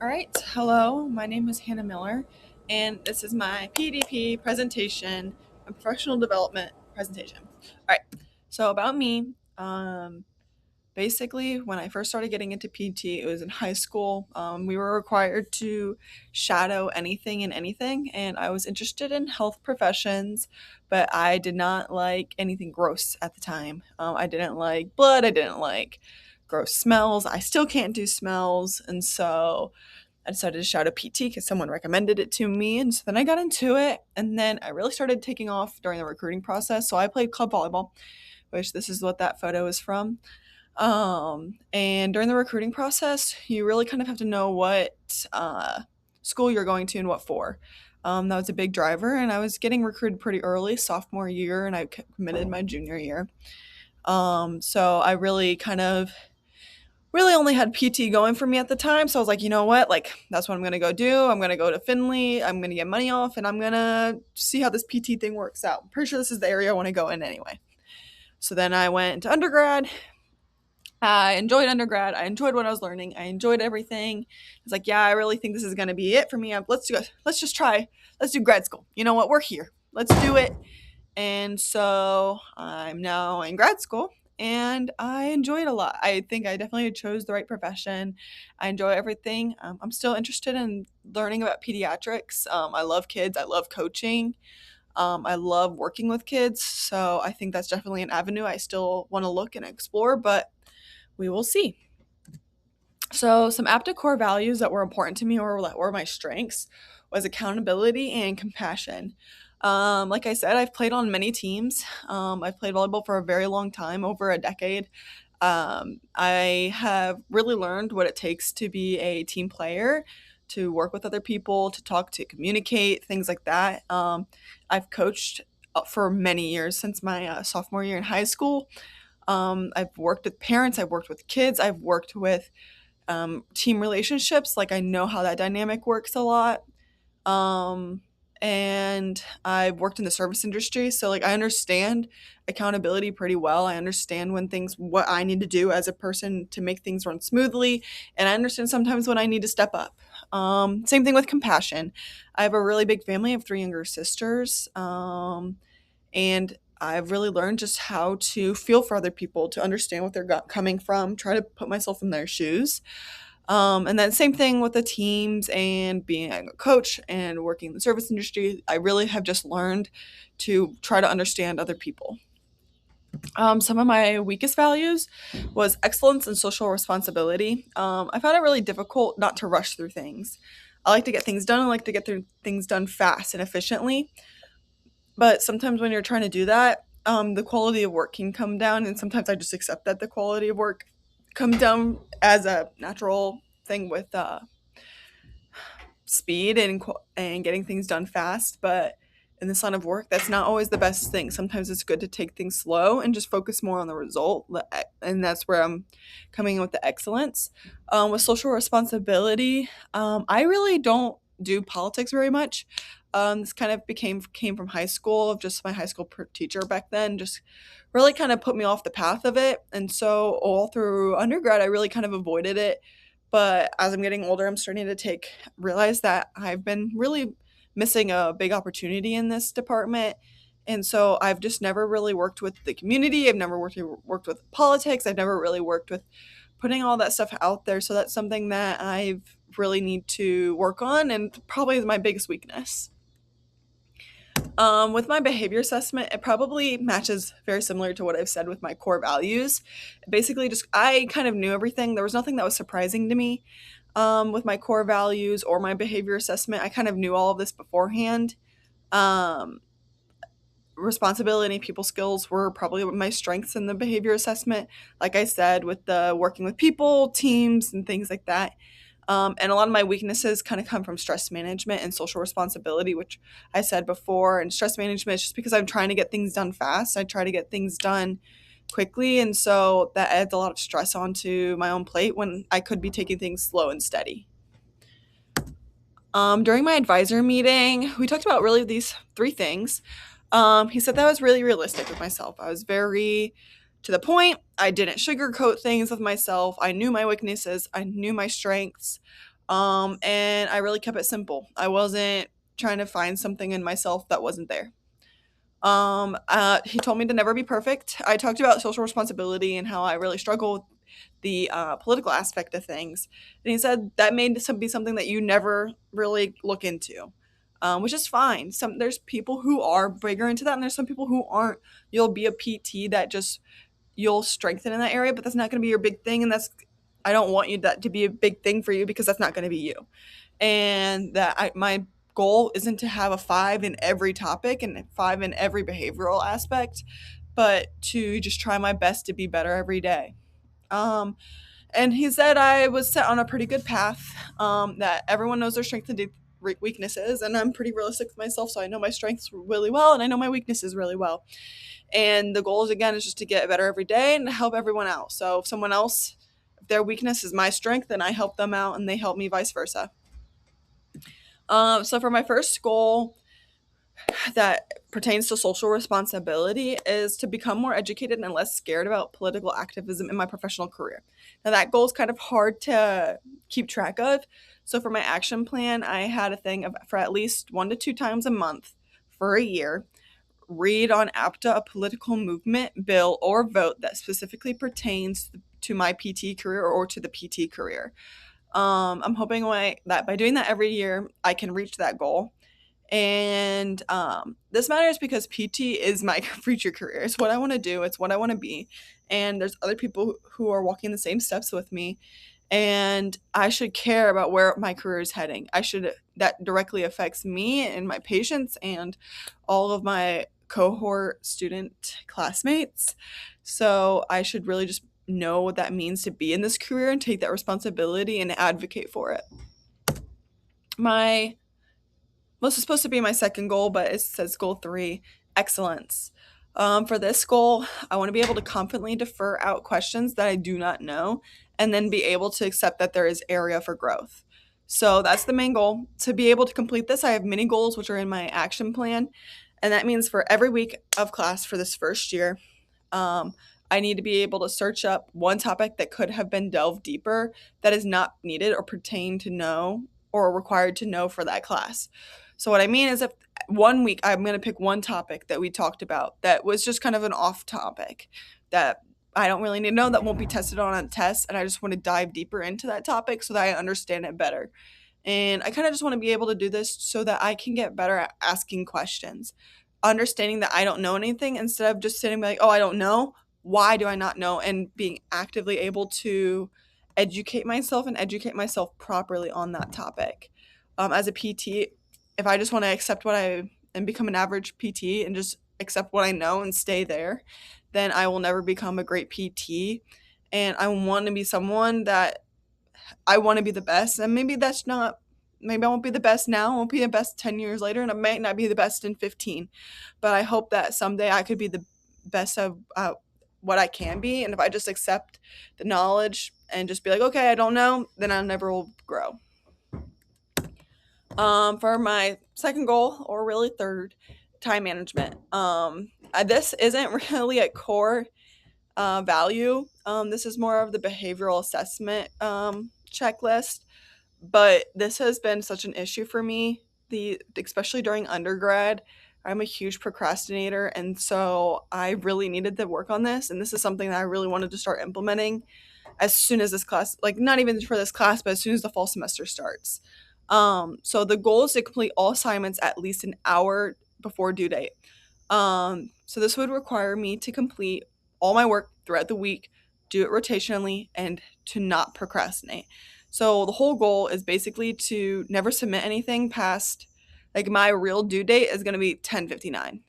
All right, hello, my name is Hannah Miller, and this is my PDP presentation, a professional development presentation. All right, so about me, basically, when I first started getting into PT, it was in high school. We were required to shadow anything and anything, and I was interested in health professions, but I did not like anything gross at the time. I didn't like blood, I didn't like gross smells. I still can't do smells, and so I decided to shadow PT because someone recommended it to me. And so then I got into it. And then I really started taking off during the recruiting process. So I played club volleyball, which this is what that photo is from. And during the recruiting process, you really kind of have to know what school you're going to and what for. That was a big driver. And I was getting recruited pretty early, sophomore year, and I committed my junior year. So I really only had PT going for me at the time. So I was like, you know what? Like, that's what I'm going to go do. I'm going to go to Findlay. I'm going to get money off and I'm going to see how this PT thing works out. I'm pretty sure this is the area I want to go in anyway. So then I went to undergrad. I enjoyed undergrad. I enjoyed what I was learning. I enjoyed everything. I was like, yeah, I really think this is going to be it for me. Let's just try. Let's do grad school. You know what? We're here. Let's do it. And so I'm now in grad school and I enjoy it a lot. I think I definitely chose the right profession. I enjoy everything. I'm still interested in learning about pediatrics. I love kids. I love coaching. I love working with kids. So I think that's definitely an avenue I still want to look and explore, but we will see. So, some APTA core values that were important to me or that were my strengths was accountability and compassion. Like I said, I've played on many teams. I've played volleyball for a very long time, over a decade. I have really learned what it takes to be a team player, to work with other people, to talk, to communicate, things like that. I've coached for many years since my sophomore year in high school. I've worked with parents, I've worked with kids, I've worked with team relationships. Like I know how that dynamic works a lot. Um, and I've worked in the service industry, so like I understand accountability pretty well. I understand what I need to do as a person to make things run smoothly, and I understand sometimes when I need to step up. Same thing with compassion. I have a really big family. I have three younger sisters, and I've really learned just how to feel for other people, to understand what they're coming from, try to put myself in their shoes. And then same thing with the teams and being a coach and working in the service industry. I really have just learned to try to understand other people. Some of my weakest values was excellence and social responsibility. I found it really difficult not to rush through things. I like to get things done. I like to get through things done fast and efficiently. But sometimes when you're trying to do that, the quality of work can come down. And sometimes I just accept that the quality of work comes down as a natural thing with speed and getting things done fast. But in the line of work, that's not always the best thing. Sometimes it's good to take things slow and just focus more on the result. And that's where I'm coming in with the excellence. With social responsibility, I really don't do politics very much. This kind of came from high school, just my high school teacher back then, just really kind of put me off the path of it. And so all through undergrad, I really kind of avoided it. But as I'm getting older, I'm starting to realize that I've been really missing a big opportunity in this department. And so I've just never really worked with the community. I've never worked with politics. I've never really worked with putting all that stuff out there. So that's something that I've really need to work on and probably is my biggest weakness. With my behavior assessment, it probably matches very similar to what I've said with my core values. Basically, just I kind of knew everything. There was nothing that was surprising to me with my core values or my behavior assessment. I kind of knew all of this beforehand. Um, Responsibility and people skills were probably my strengths in the behavior assessment. Like I said, with the working with people, teams, and things like that. And a lot of my weaknesses kind of come from stress management and social responsibility, which I said before. And stress management is just because I'm trying to get things done fast. I try to get things done quickly. And so that adds a lot of stress onto my own plate when I could be taking things slow and steady. During my advisor meeting, we talked about really these three things. He said that I was really realistic with myself. I was very to the point. I didn't sugarcoat things with myself. I knew my weaknesses. I knew my strengths. And I really kept it simple. I wasn't trying to find something in myself that wasn't there. He told me to never be perfect. I talked about social responsibility and how I really struggle with the political aspect of things. And he said that may be something that you never really look into, which is fine. There's people who are bigger into that, and there's some people who aren't. You'll be a PT that just you'll strengthen in that area, but that's not going to be your big thing, and that's I don't want you that to be a big thing for you because that's not going to be you. And my goal isn't to have a 5 in every topic and 5 in every behavioral aspect, but to just try my best to be better every day. Um, and he said I was set on a pretty good path, that everyone knows their strengths and weaknesses, and I'm pretty realistic with myself, so I know my strengths really well and I know my weaknesses really well. And the goal is, again, is just to get better every day and help everyone out. So if someone else, if their weakness is my strength, then I help them out and they help me, vice versa. So for my first goal that pertains to social responsibility is to become more educated and less scared about political activism in my professional career. Now that goal is kind of hard to keep track of. So for my action plan, I had a thing of for at least 1 to 2 times a month for a year, read on APTA a political movement, bill, or vote that specifically pertains to my PT career or to the PT career. I'm hoping that by doing that every year, I can reach that goal. And this matters because PT is my future career. It's what I want to do. It's what I want to be. And there's other people who are walking the same steps with me. And I should care about where my career is heading. That directly affects me and my patients and all of my cohort student classmates. So I should really just know what that means to be in this career and take that responsibility and advocate for it. This is supposed to be my second goal, but it says goal 3, excellence. For this goal, I want to be able to confidently defer out questions that I do not know and then be able to accept that there is area for growth. So that's the main goal. To be able to complete this, I have mini goals, which are in my action plan. And that means for every week of class for this first year, I need to be able to search up one topic that could have been delved deeper that is not needed or pertain to know or required to know for that class. So what I mean is if 1 week I'm going to pick one topic that we talked about that was just kind of an off topic that I don't really need to know, that won't be tested on a test, and I just want to dive deeper into that topic so that I understand it better. And I kind of just want to be able to do this so that I can get better at asking questions, understanding that I don't know anything instead of just sitting like, oh, I don't know. Why do I not know? And being actively able to educate myself and educate myself properly on that topic. As a PT, if I just want to accept and become an average PT and just accept what I know and stay there, then I will never become a great PT. And I want to be someone that I want to be the best. And maybe I won't be the best now. I won't be the best 10 years later. And I might not be the best in 15. But I hope that someday I could be the best of what I can be. And if I just accept the knowledge and just be like, okay, I don't know, then I never will grow. For my second goal, or really third, time management. This isn't really a core value. This is more of the behavioral assessment checklist, but this has been such an issue for me, especially during undergrad. I'm a huge procrastinator, and so I really needed to work on this, and this is something that I really wanted to start implementing as soon as this class, like not even for this class, but as soon as the fall semester starts. So the goal is to complete all assignments at least an hour before due date. So this would require me to complete all my work throughout the week, do it rotationally, and to not procrastinate. So the whole goal is basically to never submit anything past, like my real due date is going to be 10:59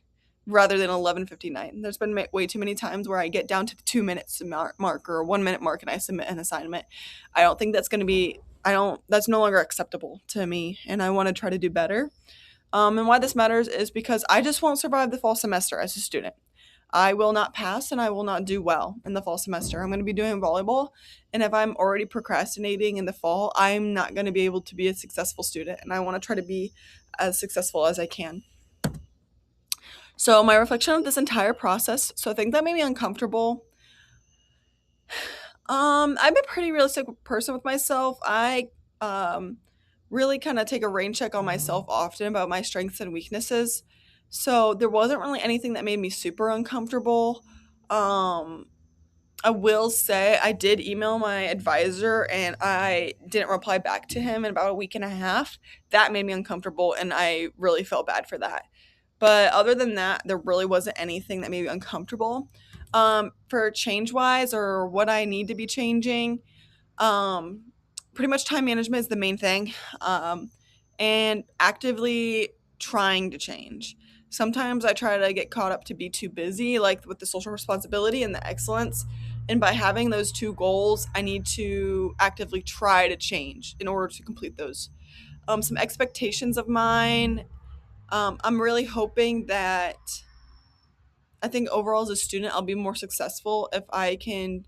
rather than 11:59. There's been way too many times where I get down to the 2 minutes mark or 1 minute mark and I submit an assignment. I don't think that's going to be, that's no longer acceptable to me, and I want to try to do better. And why this matters is because I just won't survive the fall semester as a student. I will not pass and I will not do well in the fall semester. I'm going to be doing volleyball, and if I'm already procrastinating in the fall, I'm not going to be able to be a successful student, and I want to try to be as successful as I can. So my reflection of this entire process, so I think that made me uncomfortable. I'm a pretty realistic person with myself. I really kind of take a rain check on myself often about my strengths and weaknesses. So there wasn't really anything that made me super uncomfortable. Um, I will say I did email my advisor and I didn't reply back to him in about a week and a half. That made me uncomfortable and I really felt bad for that. But other than that, there really wasn't anything that made me uncomfortable. For change wise or what I need to be changing, um, pretty much time management is the main thing, and actively trying to change. Sometimes I try to get caught up to be too busy, like with the social responsibility and the excellence. And by having those two goals, I need to actively try to change in order to complete those. Some expectations of mine. I'm really hoping that I think overall as a student, I'll be more successful if I can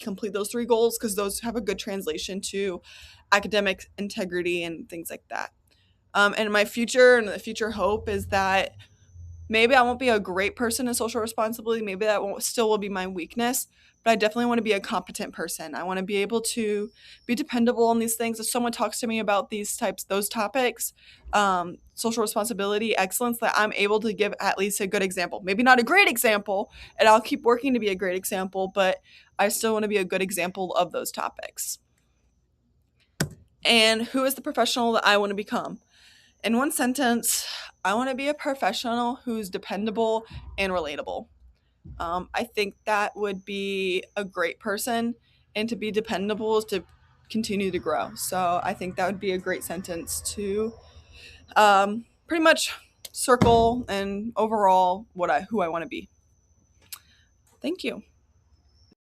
complete those three goals because those have a good translation to academic integrity and things like that. And my future and the future hope is that maybe I won't be a great person in social responsibility. Maybe that won't, still will be my weakness, but I definitely want to be a competent person. I want to be able to be dependable on these things. If someone talks to me about those topics, social responsibility, excellence, that I'm able to give at least a good example. Maybe not a great example, and I'll keep working to be a great example, but I still want to be a good example of those topics. And who is the professional that I want to become? In one sentence, I want to be a professional who's dependable and relatable. I think that would be a great person, and to be dependable is to continue to grow. So I think that would be a great sentence to pretty much circle and overall who I want to be. Thank you.